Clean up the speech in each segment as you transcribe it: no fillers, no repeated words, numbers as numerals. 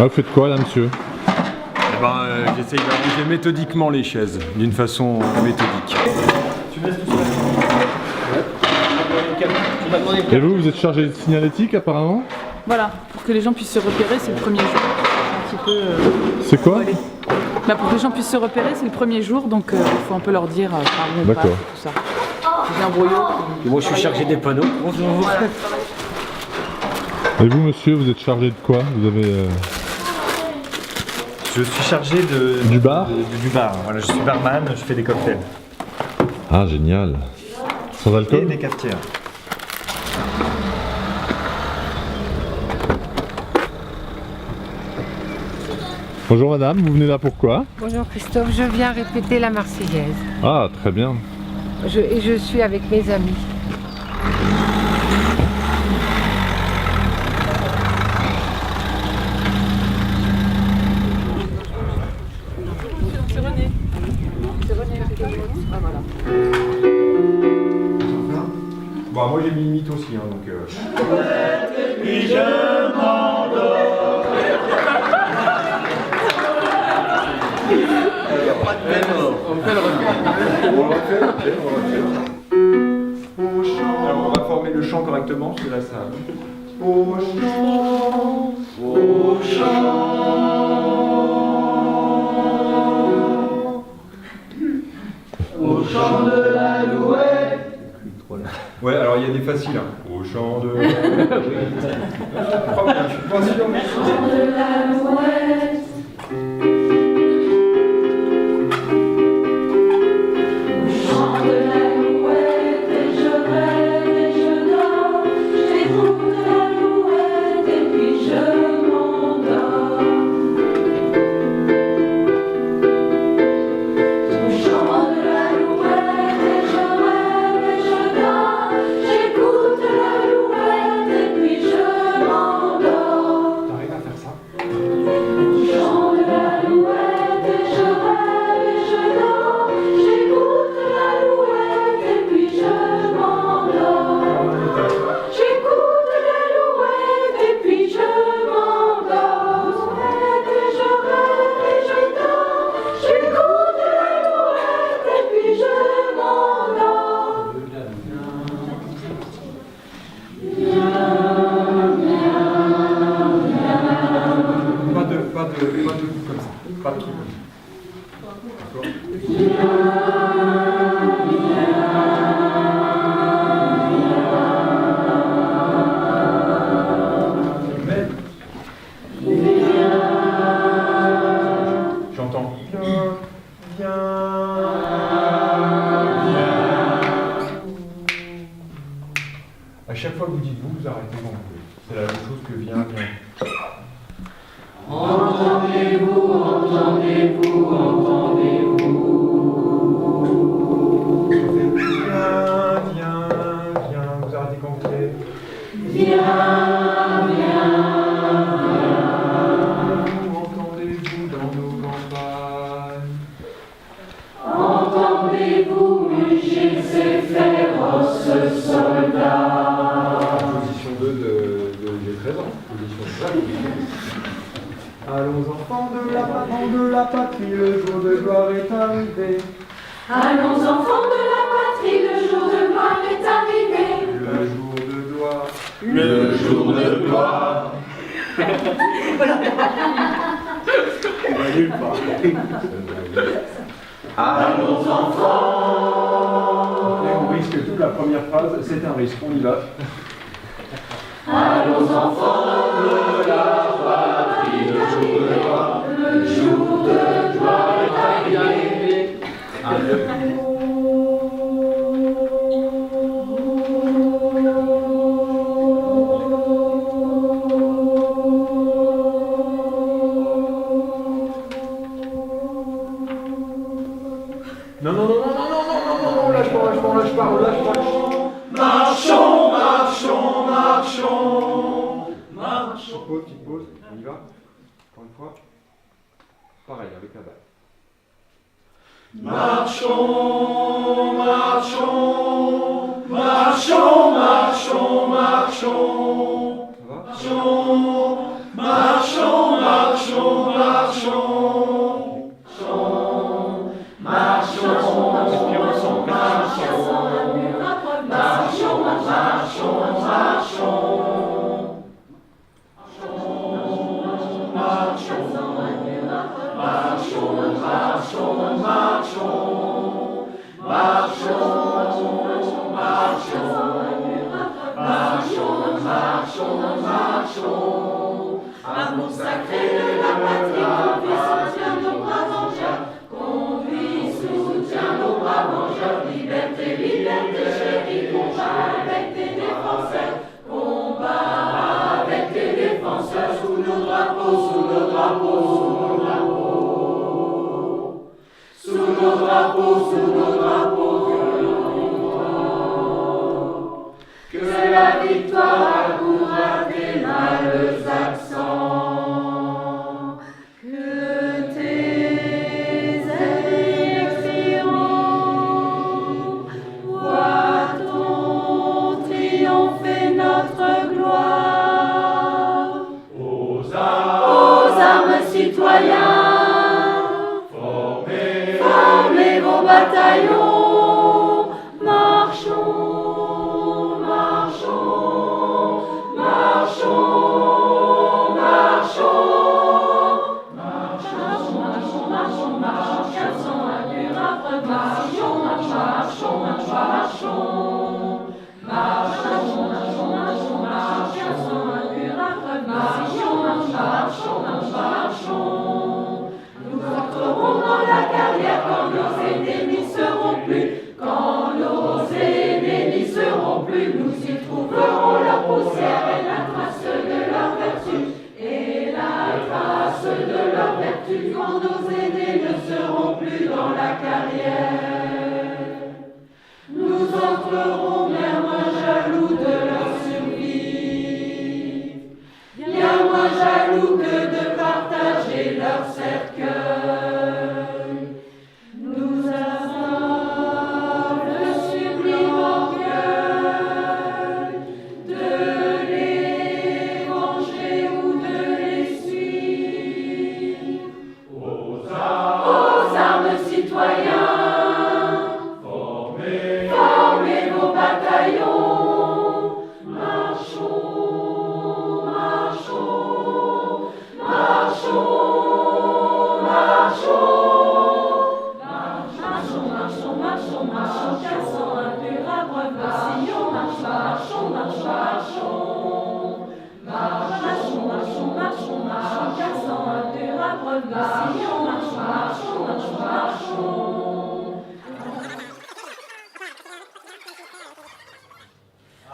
Ah, vous faites quoi là, monsieur? J'essaye d'arranger méthodiquement les chaises, d'une façon méthodique. Tu laisses tout seul. Et vous êtes chargé de signalétique apparemment? Voilà, pour que les gens puissent se repérer, c'est le premier jour. Un petit peu. C'est quoi? Bah, pour que les gens puissent se repérer, c'est le premier jour, donc il faut un peu leur dire par où on passe et tout ça. C'est bien brouillot. Et moi je suis chargé des panneaux. Bonjour. Et vous, monsieur, vous êtes chargé de quoi? Vous avez... Je suis chargé Du bar? Du bar. Voilà, je suis barman, je fais des cocktails. Ah, génial. Sans Et alcool? des cafetières. Bonjour madame, vous venez là pourquoi? Bonjour Christophe, je viens répéter la Marseillaise. Ah, très bien. Et je suis avec mes amis. C'est René. C'est René. Ah voilà. Bon, moi j'ai mis limite aussi, hein, donc... Alors on va former le chant correctement, parce que là ça... Au chant, au chant de l'alouette. Ouais, alors il y a des faciles. Hein. Au chant de l'alouette. Je suis pas sûr. Chant de l'alouette. Chant de l'alouette et je rêve et je dors. J'écoute l'alouette et puis je m'endors. Chant de l'alouette et je rêve et je dors. J'écoute l'alouette et puis je m'endors. T'arrives à faire ça? Chant de l'alouette et je rêve et je dors. J'écoute l'alouette et puis je m'endors. J'écoute l'alouette et puis je m'endors. Et je rêve et je dors. J'écoute l'alouette et puis je m'endors. Pas de coups comme ça. Pas de trucs comme ça. D'accord? Mais... J'entends. À chaque fois que vous dites vous arrêtez quand vous voulez. C'est la même chose que viens. Viens, vous arrêtez quand vous voulez. Où entendez-vous dans nos campagnes? Entendez-vous mugir ces féroces soldats? Position 2 j'ai 13 ans. Position 5. Allons enfants de la patrie, le jour de gloire est arrivé. Allons enfants de la patrie, le jour de gloire est arrivé. Le jour de gloire. Le jour de gloire. Allons enfants. Et on risque toute la première phrase, c'est un risque, on y va. Allons enfants de la patrie, le jour de gloire. Le jour de gloire est arrivé. Non, lâche pas. Marchons. Petite pause, on y va. Encore une fois. Pareil, avec la balle. Marchons, marchons, marchons. Ça va? Marchons, marchons, Amour sacré de la patrie, conduit, soutient nos braves vengeurs. Liberté, liberté chérie, combat avec tes défenseurs. Combat avec tes défenseurs, sous nos drapeaux, sous nos drapeaux, sous nos drapeaux. Sous nos drapeaux, sous nos drapeaux. Que la victoire accourt à tes mâles accents. Que tes ailes expirant, voit-on triompher notre gloire. Aux armes citoyens, formez vos bataillons, marchons. Nous entrerons dans la carrière quand nos ennemis seront plus. Quand nos ennemis seront plus, nous y trouverons leur poussière et la trace de leur vertu. Et la trace de leur vertu quand nos aînés ne seront plus dans la carrière. Nous entrerons bien moins jaloux de leur survie, bien moins jaloux que de partager leur cercueil. Nous avons le sublime orgueil de les venger ou de les suivre. Aux armes citoyens, formez vos bataillons, marchons, marchons, marchons, marchons. Marchons, marchons, marchons, marchons, cassons un dur arbre vacillon, marchons, marchons, marchons. Marchons, marchons, marchons, marchons, cassons un dur arbre vacillon, marchons, marchons, marchons, marchons.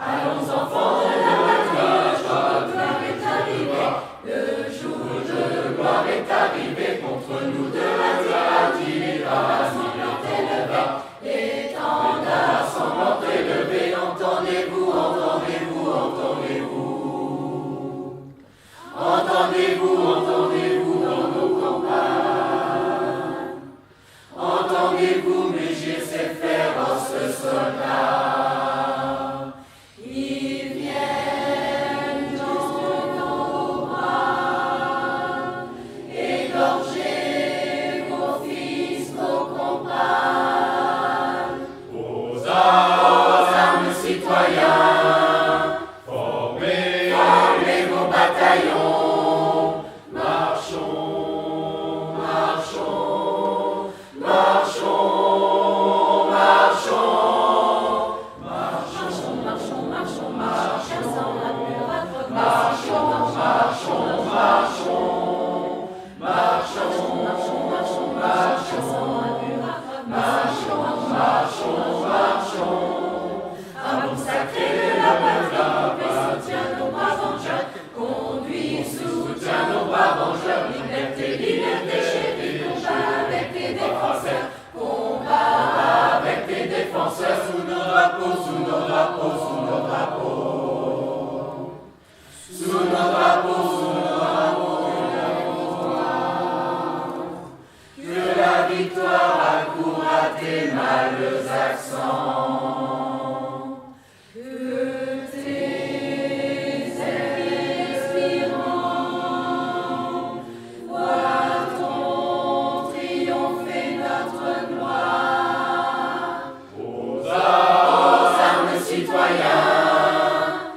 Allons enfants de la patrie, le jour de gloire est arrivé. Le jour de gloire est arrivé, contre nous de l'interdit. L'étendard sanglant élevé, l'étendard sanglant élevé. Entendez-vous, entendez-vous, entendez-vous. Entendez-vous, entendez-vous dans nos campagnes. Entendez-vous mugir ces féroces soldats. Ils viennent dans nos bras, égorger vos fils, vos compagnes. Aux armes citoyens, formez vos bataillons, marchons, marchons, marchons, marchons. Marchons, marchons, marchons, marchons, cassant la muraille. Marchons, marchons, marchons. Marchons, marchons, marchons, marchons, cassant la muraille. Marchons, marchons, marchons. Amour sacré de la patrie, soutient nos braves vengeurs. Conduit, soutient nos braves vengeurs. Liberté, liberté chérie, combat avec tes défenseurs. Combat avec tes défenseurs, sous nos drapeaux, sous nos drapeaux, sous nos drapeaux. Sous nos drapeaux, sous nos drapeaux. Que la victoire accourt à tes mâles accents. Que tes ailes expirant, voit-on triompher notre gloire. Aux armes citoyens,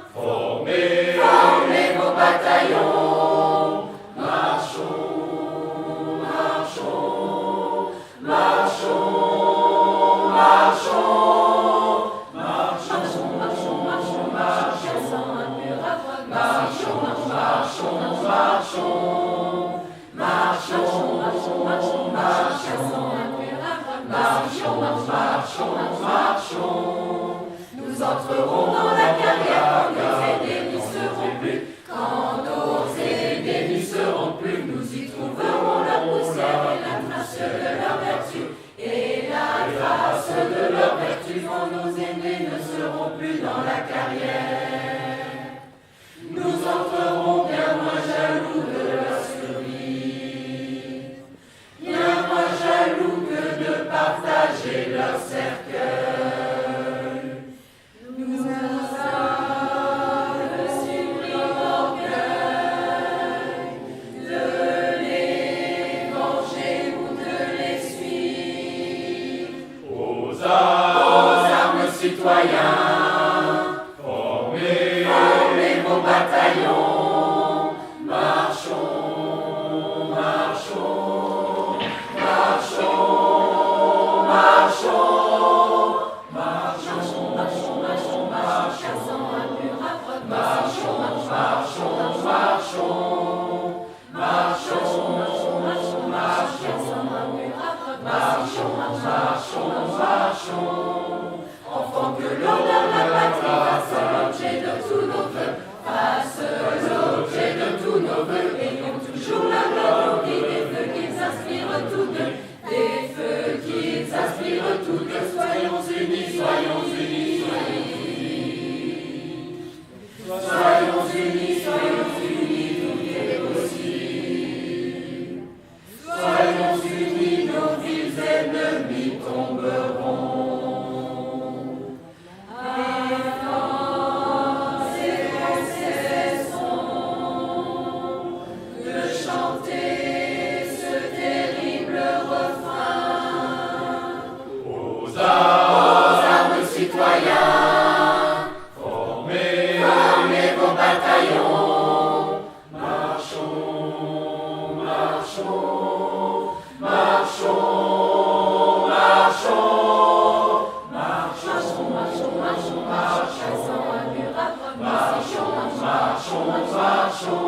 Nous entrerons dans la carrière quand nos aînés n'y seront plus. Quand nos aînés n'y seront plus, nous y trouverons la poussière et la trace de leur vertu. Et la trace de leur vertu quand nos aînés ne seront plus dans la carrière. Nous entrerons bien moins jaloux de leur survie, bien moins jaloux que de partager leur cercueil. Nous avons sur l'orgueil de les venger ou de les suivre. Aux armes citoyens, formez vos bataillons, marchons, marchons, marchons, marchons. Enfant que l'honneur de la patrie fasse l'objet de tous nos vœux, fasse l'objet de tous nos vœux, ayons toujours la gloire des feux qu'ils inspirent tous deux, des feux qu'ils inspirent tous deux, soyons unis, soyons unis, soyons unis, soyons unis, tout est possible. Soyons unis, nos villes ennemis tomberont. Citoyens, formez vos bataillons, marchons, marchons, marchons, marchons, marchons, marchons, marchons, marchons, un mur à marchons, marchons, marchons,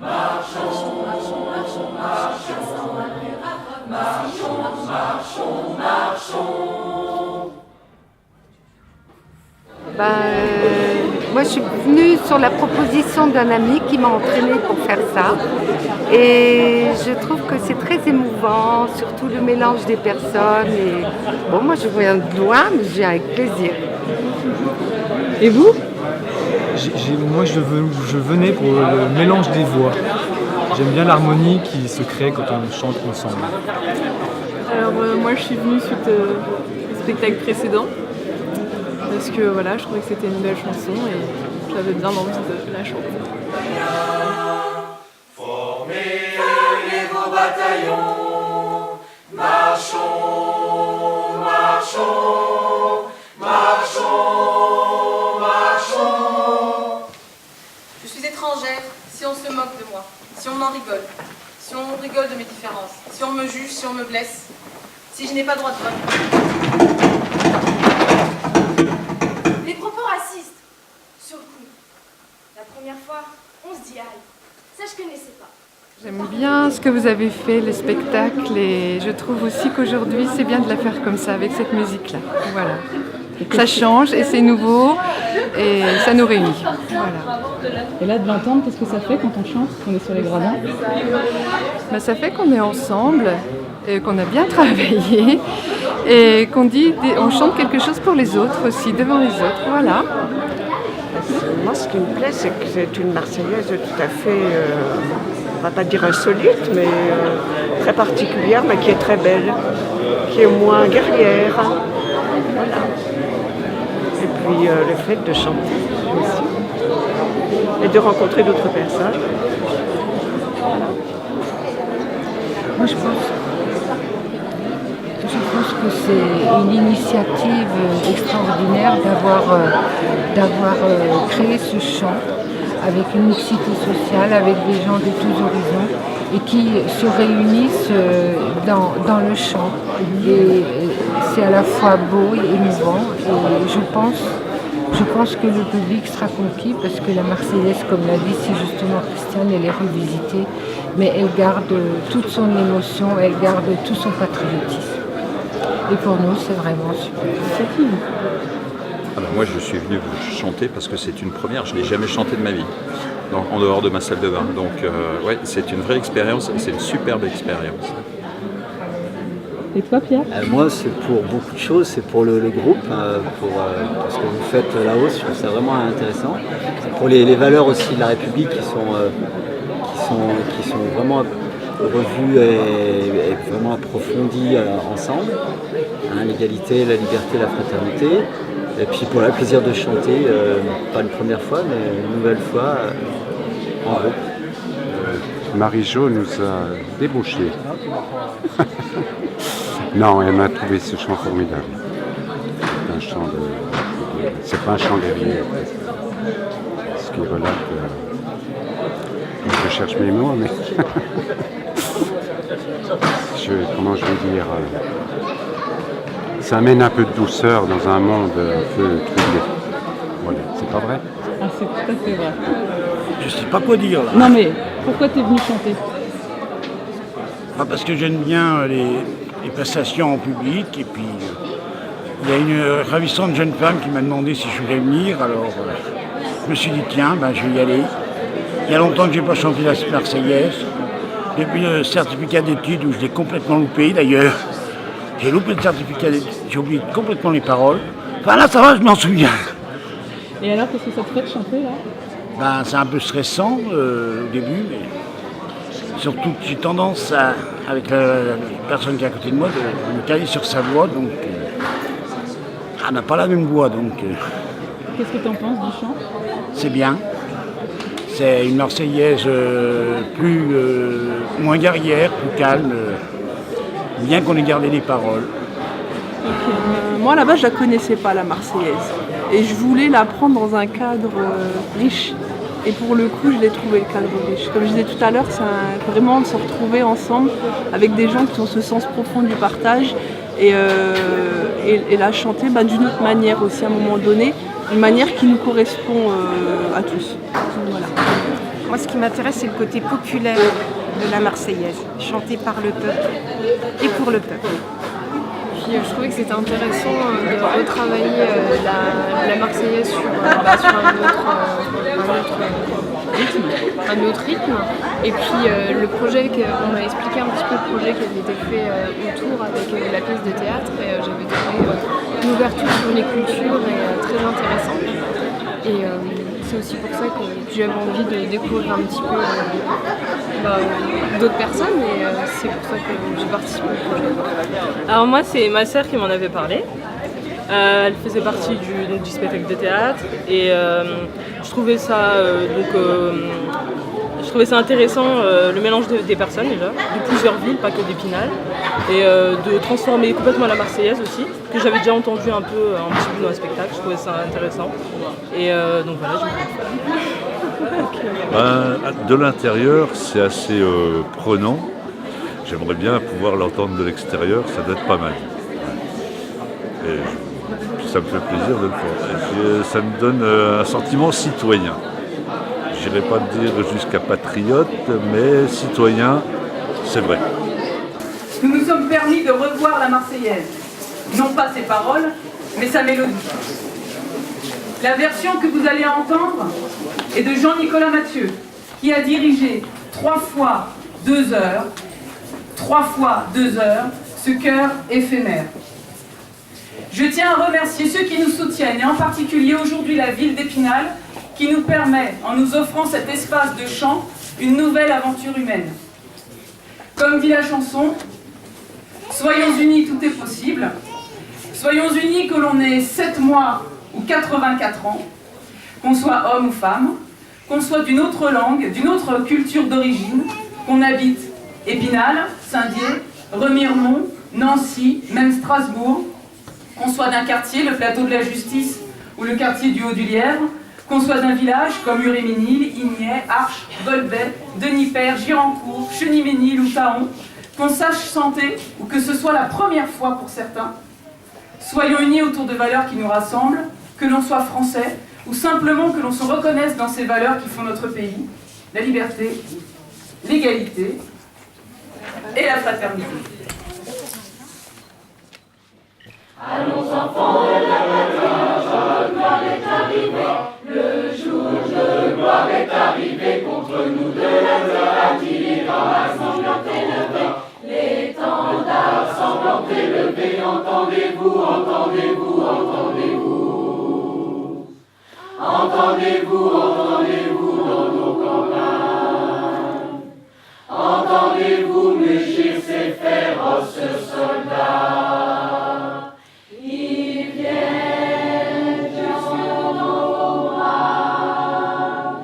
marchons, marchons, marchons, marchons, un mur à marchons, marchons, marchons. Moi, je suis venue sur la proposition d'un ami qui m'a entraînée pour faire ça. Et je trouve que c'est très émouvant, surtout le mélange des personnes. Et bon, moi, je viens de loin, mais je viens avec plaisir. Et vous? Moi, je venais pour le mélange des voix. J'aime bien l'harmonie qui se crée quand on chante ensemble. Alors moi je suis venue suite au spectacle précédent parce que voilà, je trouvais que c'était une belle chanson et j'avais bien envie de la chanter. Formez vos bataillons, marchons, marchons, marchons, marchons. Je suis étrangère si on se moque de moi, si on m'en rigole, si on rigole de mes différences, si on me juge, si on me blesse, si je n'ai pas droit de vote. Les propos racistes, sur le coup. La première fois, on se dit aïe. Ça, je connaissais pas. J'aime bien ce que vous avez fait, le spectacle, et je trouve aussi qu'aujourd'hui, c'est bien de la faire comme ça, avec cette musique-là. Voilà. Ça change et c'est nouveau et ça nous réunit. Voilà. Et là, de l'entendre, qu'est-ce que ça fait quand on chante, qu'on est sur les gradins? Ben, ça fait qu'on est ensemble, et qu'on a bien travaillé et on chante quelque chose pour les autres aussi, devant les autres. Voilà. Moi, ce qui me plaît, c'est que c'est une Marseillaise tout à fait, on va pas dire insolite, mais très particulière, mais qui est très belle, qui est moins guerrière. Voilà. Et puis le fait de chanter aussi, et de rencontrer d'autres personnes. Voilà. Moi, je pense que c'est une initiative extraordinaire d'avoir créé ce chant avec une mixité sociale, avec des gens de tous horizons et qui se réunissent dans le chant. Et c'est à la fois beau et émouvant et je pense que le public sera conquis parce que la Marseillaise, comme l'a dit si justement Christiane, elle est revisitée mais elle garde toute son émotion, elle garde tout son patriotisme. Et pour nous, c'est vraiment super. Ah ben moi, je suis venu vous chanter parce que c'est une première. Je n'ai jamais chanté de ma vie, donc, en dehors de ma salle de bain. Donc, ouais, c'est une vraie expérience, c'est une superbe expérience. Et toi, Pierre? Moi, c'est pour beaucoup de choses. C'est pour le groupe, pour ce que vous faites là-haut. Je trouve ça vraiment intéressant. C'est pour les valeurs aussi de la République qui sont vraiment revues et vraiment approfondies ensemble. Hein, l'égalité, la liberté, la fraternité. Et puis pour le plaisir de chanter, pas une première fois, mais une nouvelle fois en groupe. Marie-Jo nous a débauchés. Non, elle m'a trouvé ce chant formidable. C'est pas un chant guerrier. Ce qui relate. Je cherche mes mots, mais. Comment je vais dire. Ça amène un peu de douceur dans un monde un peu troublé. Voilà, c'est pas vrai? Ah, c'est tout à fait vrai. Je sais pas quoi dire là. Non mais, pourquoi t'es venu chanter? Parce que j'aime bien les prestations en public et puis il y a une ravissante jeune femme qui m'a demandé si je voulais venir, alors je me suis dit tiens, je vais y aller. Il y a longtemps que je n'ai pas chanté la Marseillaise. Depuis le certificat d'études où je l'ai complètement loupé d'ailleurs. J'ai loupé le certificat d'études, j'ai oublié complètement les paroles. Enfin là ça va, je m'en souviens. Et alors, qu'est-ce que ça te fait de chanter là? C'est un peu stressant au début, mais surtout que j'ai tendance avec la personne qui est à côté de moi, de me caler sur sa voix, donc elle n'a pas la même voix, donc Qu'est-ce que tu en penses du chant? c'est bien. C'est une Marseillaise moins guerrière, plus calme, bien qu'on ait gardé les paroles. Moi, là-bas, je la connaissais pas, la Marseillaise. Et je voulais la prendre dans un cadre riche. Et pour le coup, je l'ai trouvé le cadre riche. Comme je disais tout à l'heure, c'est vraiment de se retrouver ensemble avec des gens qui ont ce sens profond du partage et la chanter d'une autre manière aussi à un moment donné, une manière qui nous correspond à tous. Voilà. Moi, ce qui m'intéresse, c'est le côté populaire de la Marseillaise, chantée par le peuple et pour le peuple. Puis je trouvais que c'était intéressant de retravailler la Marseillaise sur un autre rythme. Et puis le projet, on m'a expliqué un petit peu le projet qui avait été fait autour avec la pièce de théâtre. Et j'avais trouvé une ouverture sur les cultures et très intéressante. Et c'est aussi pour ça que j'avais envie de découvrir un petit peu d'autres personnes et c'est pour ça que j'ai participé au projet. Alors moi, c'est ma sœur qui m'en avait parlé. Elle faisait partie du spectacle de théâtre et je trouvais ça intéressant, le mélange des personnes déjà, de plusieurs villes, pas que d'Épinal, et de transformer complètement la Marseillaise aussi, que j'avais déjà entendu un petit peu dans un spectacle, je trouvais ça intéressant. Et donc voilà, j'ai voulu de l'intérieur, c'est assez prenant. J'aimerais bien pouvoir l'entendre de l'extérieur, ça doit être pas mal. Et ça me fait plaisir de le faire. Et puis, ça me donne un sentiment citoyen. Je n'irai pas dire jusqu'à patriote, mais citoyen, c'est vrai. Nous nous sommes permis de revoir la Marseillaise. Non pas ses paroles, mais sa mélodie. La version que vous allez entendre est de Jean-Nicolas Mathieu, qui a dirigé 3 fois 2 heures, ce chœur éphémère. Je tiens à remercier ceux qui nous soutiennent, et en particulier aujourd'hui la ville d'Épinal, qui nous permet, en nous offrant cet espace de chant, une nouvelle aventure humaine. Comme dit la chanson, soyons unis, tout est possible. Soyons unis que l'on ait 7 mois ou 84 ans, qu'on soit homme ou femme, qu'on soit d'une autre langue, d'une autre culture d'origine, qu'on habite Épinal, Saint-Dié, Remiremont, Nancy, même Strasbourg, qu'on soit d'un quartier, le plateau de la Justice ou le quartier du Haut-du-Lièvre, qu'on soit d'un village comme Uréménil, Ignay, Arches, Volbey, Denipaire, Girancourt, Cheniménil ou Taon, qu'on sache chanter ou que ce soit la première fois pour certains. Soyons unis autour de valeurs qui nous rassemblent, que l'on soit français ou simplement que l'on se reconnaisse dans ces valeurs qui font notre pays, la liberté, l'égalité et la fraternité. Allons enfants de la patrie, le gloire est arrivé, le jour de gloire est arrivé, contre nous de la tyrannie, l'étendard sanglant élevé, l'étendard sanglant élevé, entendez-vous, entendez-vous, entendez-vous, entendez-vous, entendez-vous dans nos campagnes, entendez-vous mugir ces féroces soldats. Ils viennent dans nos bras,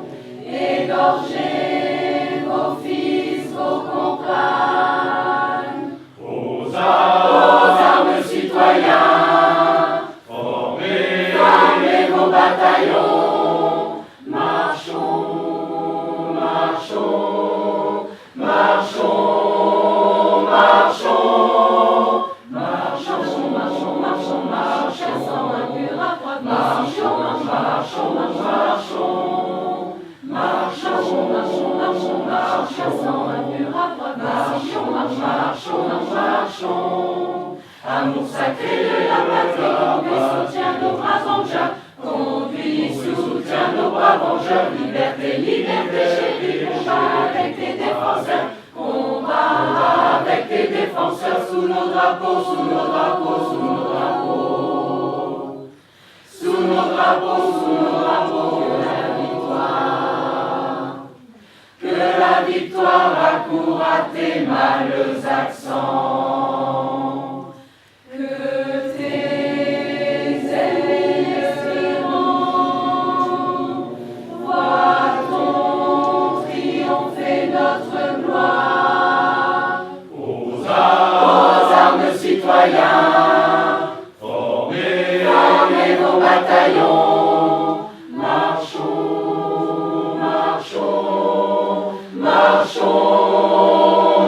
égorger vos fils, vos compagnes. Aux armes citoyens, formez vos bataillons. Marchons, marchons, marchons, marchons. Amour sacré de la patrie, conduit, soutient nos braves engins, conduit, soutient nos braves engins, liberté, liberté, chérie, combat avec tes défenseurs, combat avec tes défenseurs, sous nos drapeaux, sous nos drapeaux, sous nos drapeaux, sous nos drapeaux, sous nos drapeaux, que la victoire accourt à tes mâles accents. Que tes espérants voient-on triompher notre gloire. Aux armes citoyens, formez vos bataillons. Marchons, marchons, marchons,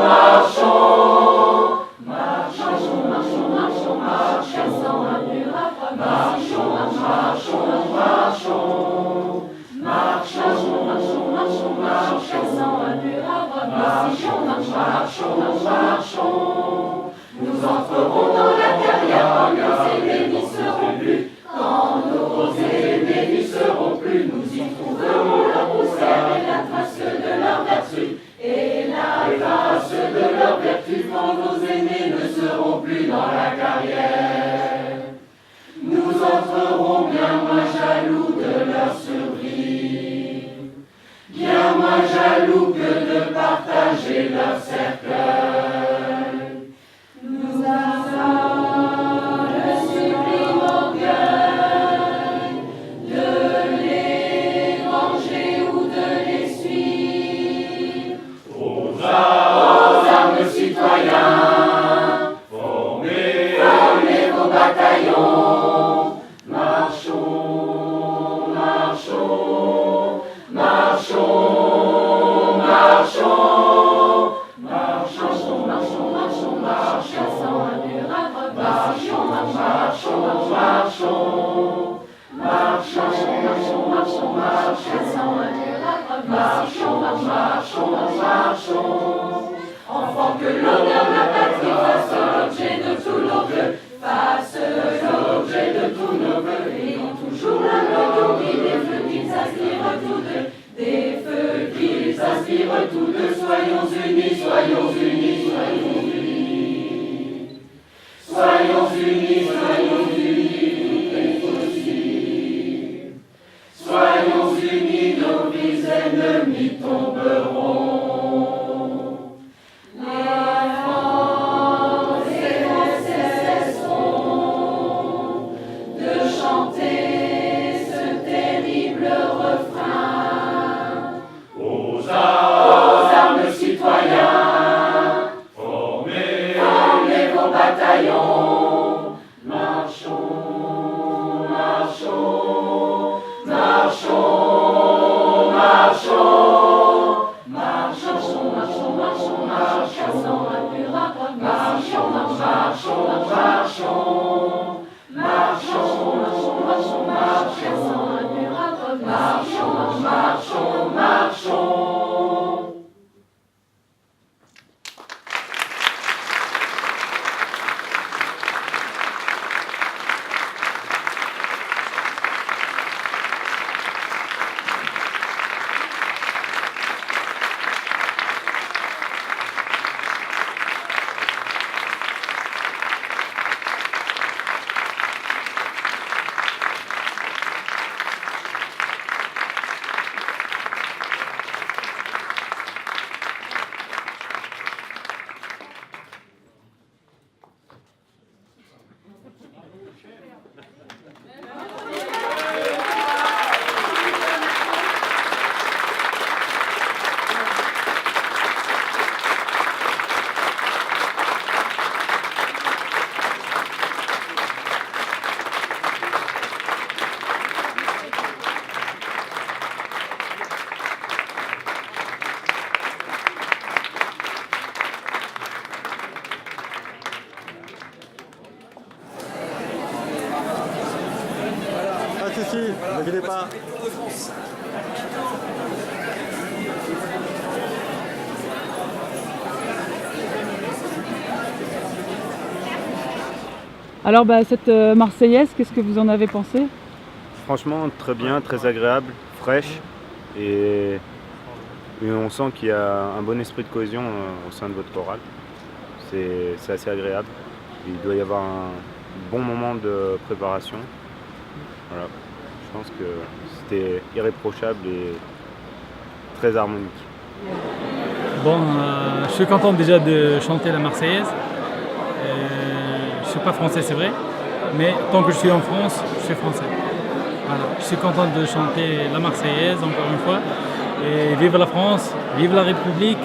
marchons, marchons, marchons, marchons, marchons, sans un mur à trois, marchons, marchons, marchons, marchons, marchons, marchons, marchons, sans un mur à trois, marchons, marchons, marchons. Nous entrerons dans la carrière quand nos ennemis n'y seront plus, quand nos ennemis n'y seront plus, nous y trouverons leur poussière et la trace de leur vertu. Et la grâce de leur vertu, quand nos aînés ne seront plus dans la carrière, nous entrerons bien moins jaloux de leur survie, bien moins jaloux que de partager leur cercueil. Nous avons le sublime orgueil de les venger ou de les suivre. Aux armes citoyens, formez vos bataillons. Marchons, marchons, marchons, marchons, marchons, marchons, marchons, marchons, sans un mur à trois, marchons, marchons, marchons, marchons, marchons, marchons, sans un mur à trois, marchons, marchons, marchons. Enfants, que l'honneur de la patrie fasse l'objet de tous nos vœux, fasse l'objet de tous nos vœux, ayons toujours la mémoire des feux qu'ils aspirent tous deux, des feux qu'ils aspirent tous deux. Soyons unis, soyons unis, soyons unis, soyons unis, soyons unis, tout est possible. Soyons unis, nos vies ennemis tomberont. Marchons, marchons, marchons. inquiétez pas. Alors cette Marseillaise, qu'est-ce que vous en avez pensé? Franchement, très bien, très agréable, fraîche et on sent qu'il y a un bon esprit de cohésion au sein de votre chorale. C'est assez agréable. Il doit y avoir un bon moment de préparation. Voilà. Je pense que c'était irréprochable et très harmonique. Bon, je suis content déjà de chanter la Marseillaise. Je ne suis pas français, c'est vrai, mais tant que je suis en France, je suis français. Voilà. Je suis content de chanter la Marseillaise encore une fois. Et vive la France, vive la République,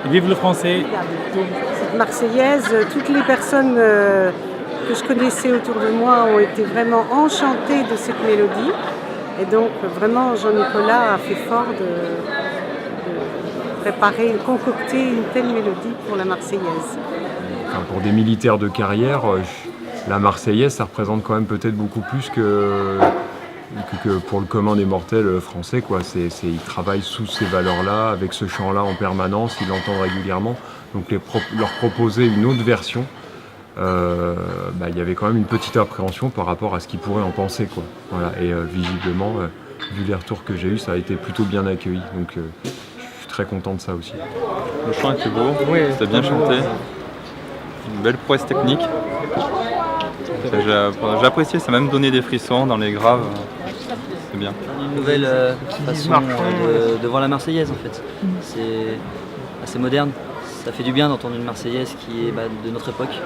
vive le français. Cette Marseillaise, toutes les personnes que je connaissais autour de moi ont été vraiment enchantées de cette mélodie. Et donc vraiment Jean-Nicolas a fait fort de préparer, de concocter une telle mélodie pour la Marseillaise. Enfin, pour des militaires de carrière, la Marseillaise, ça représente quand même peut-être beaucoup plus que pour le commun des mortels français, quoi. Ils travaillent sous ces valeurs-là, avec ce chant-là en permanence, ils l'entendent régulièrement. Donc leur proposer une autre version, il y avait quand même une petite appréhension par rapport à ce qu'ils pourraient en penser, quoi. Voilà. Et visiblement, vu les retours que j'ai eus, ça a été plutôt bien accueilli. Donc je suis très content de ça aussi. Le chant était beau, c'était bien chanté, une belle prouesse technique. J'ai apprécié, ça m'a même donné des frissons dans les graves, c'est bien. Une nouvelle façon de voir la Marseillaise en fait. C'est assez moderne, ça fait du bien d'entendre une Marseillaise qui est de notre époque.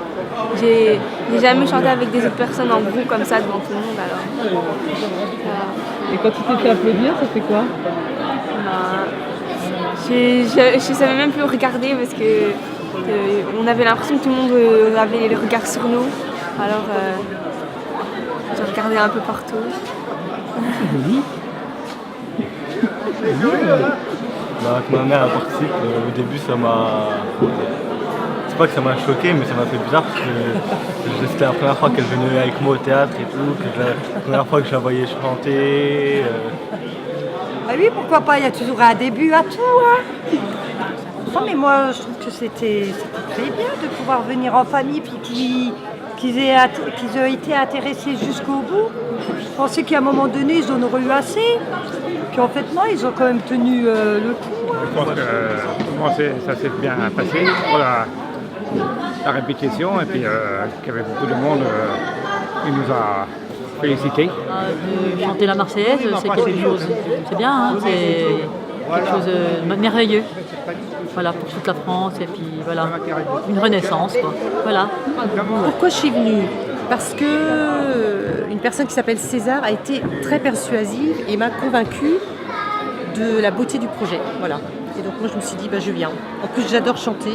J'ai jamais chanté avec des autres personnes en groupe comme ça devant tout le monde alors. Et quand tu t'es fait applaudir, ça fait quoi? Je savais même plus regarder parce que on avait l'impression que tout le monde avait les regards sur nous. Alors j'ai regardé un peu partout. Quand ma mère participe, au début ça m'a... C'est pas que ça m'a choqué, mais ça m'a fait bizarre parce que c'était la première fois qu'elle venait avec moi au théâtre et tout, que la première fois que je la voyais chanter. Ah oui, pourquoi pas, il y a toujours un début à tout. Hein. Non, mais moi je trouve que c'était très bien de pouvoir venir en famille puis qu'ils aient été intéressés jusqu'au bout. Je pensais qu'à un moment donné, ils en auraient eu assez. Puis en fait, non, ils ont quand même tenu le coup. Je pense que ça s'est bien passé pour la répétition. Et puis qu'il y avait beaucoup de monde, il nous a félicités. De chanter la Marseillaise, c'est quelque chose. C'est bien, hein, c'est quelque chose de merveilleux. Voilà, pour toute la France, et puis voilà, une renaissance, quoi. Voilà. Pourquoi je suis venue? Parce que une personne qui s'appelle César a été très persuasive et m'a convaincue de la beauté du projet. Voilà. Et donc moi je me suis dit, je viens. En plus j'adore chanter.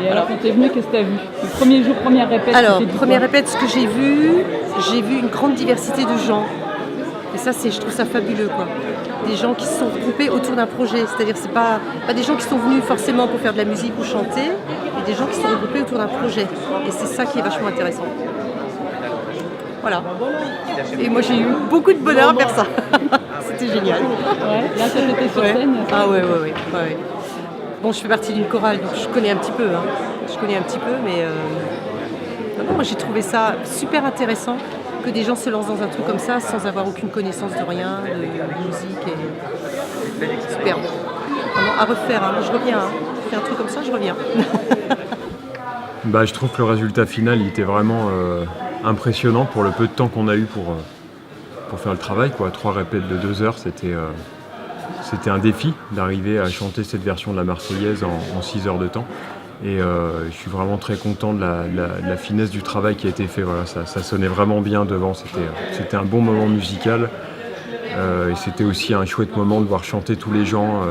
Et alors quand t'es venue, qu'est-ce que t'as vu? Le premier jour, première répète? Alors, première répète, ce que j'ai vu une grande diversité de gens. Et ça, je trouve ça fabuleux, quoi. Des gens qui se sont regroupés autour d'un projet. C'est-à-dire, c'est pas des gens qui sont venus forcément pour faire de la musique ou chanter, mais des gens qui se sont regroupés autour d'un projet. Et c'est ça qui est vachement intéressant. Voilà. Et moi, j'ai eu beaucoup de bonheur à faire ça. C'était génial. Ouais, là, t'étais sur scène. Ah ouais. Bon, je fais partie d'une chorale, donc je connais un petit peu. Hein. Je connais un petit peu, mais moi, j'ai trouvé ça super intéressant que des gens se lancent dans un truc comme ça sans avoir aucune connaissance de rien, de musique. Et... Superbe. Vraiment à refaire, hein. Je reviens. Hein. Je fais un truc comme ça, je reviens. Je trouve que le résultat final il était vraiment impressionnant pour le peu de temps qu'on a eu pour faire le travail, quoi. 3 répètes de 2 heures, c'était un défi d'arriver à chanter cette version de la Marseillaise en 6 heures de temps. Et je suis vraiment très content de la finesse du travail qui a été fait. Voilà, ça sonnait vraiment bien devant, c'était un bon moment musical. Et c'était aussi un chouette moment de voir chanter tous les gens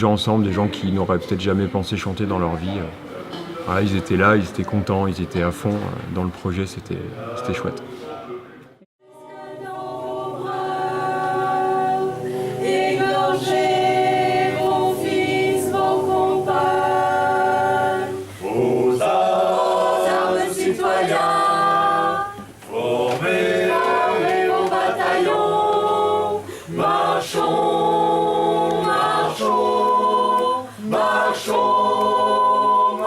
ensemble, des gens qui n'auraient peut-être jamais pensé chanter dans leur vie. Voilà, ils étaient là, ils étaient contents, ils étaient à fond dans le projet, c'était chouette. Formez vos Marchons,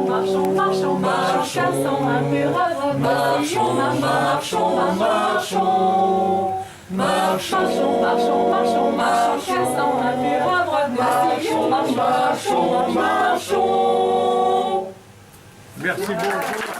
marchons, marchons, marchons, cassons un mur à droite. Marchons, marchons, marchons, marchons, marchons, marchons, marchons, cassons un mur à droite. Marchons, marchons, marchons. Merci beaucoup.